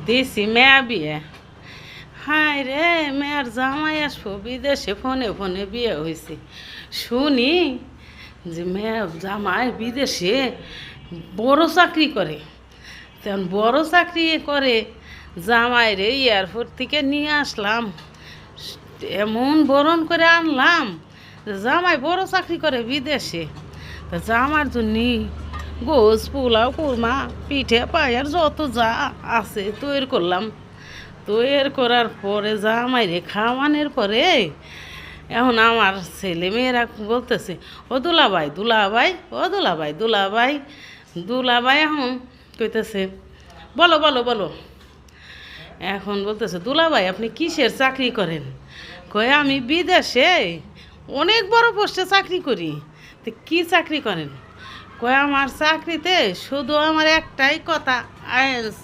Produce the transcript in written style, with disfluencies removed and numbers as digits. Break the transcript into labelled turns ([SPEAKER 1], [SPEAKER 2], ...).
[SPEAKER 1] দিছি মেয়া বিয়ে। হায় রে, মেয়ের জামাই আসবো বিদেশে, ফোনে ফোনে বিয়ে হয়েছে। শুনি যে মেয়ে জামাই বিদেশে বড় চাকরি করে। তখন বড় চাকরি করে জামাই রে এয়ারপোর্ট থেকে নিয়ে আসলাম, এমন বরণ করে আনলাম যে জামাই বড় চাকরি করে বিদেশে। তা জামার জন্য গোস পোলাও কুরমা পিঠে পায়ের যত যা আছে তৈরি করলাম। তৈরি করার পরে জামাইরে খাওয়ানোর পরে এখন আমার ছেলে মেয়েরা বলতেছে, ও দুলাভাই দুলাভাই, ও দুলাভাই দুলাভাই দুলাভাই। এখন কইতেছে, বলো বলো বলো। এখন বলতেছে, দুলাভাই আপনি কিসের চাকরি করেন? কয়ে আমি বিদেশে অনেক বড় পোস্টে চাকরি করি। তো কী চাকরি করেন? কয়ে আমার চাকরিতে শুধু আমার একটাই কথা, আইএলস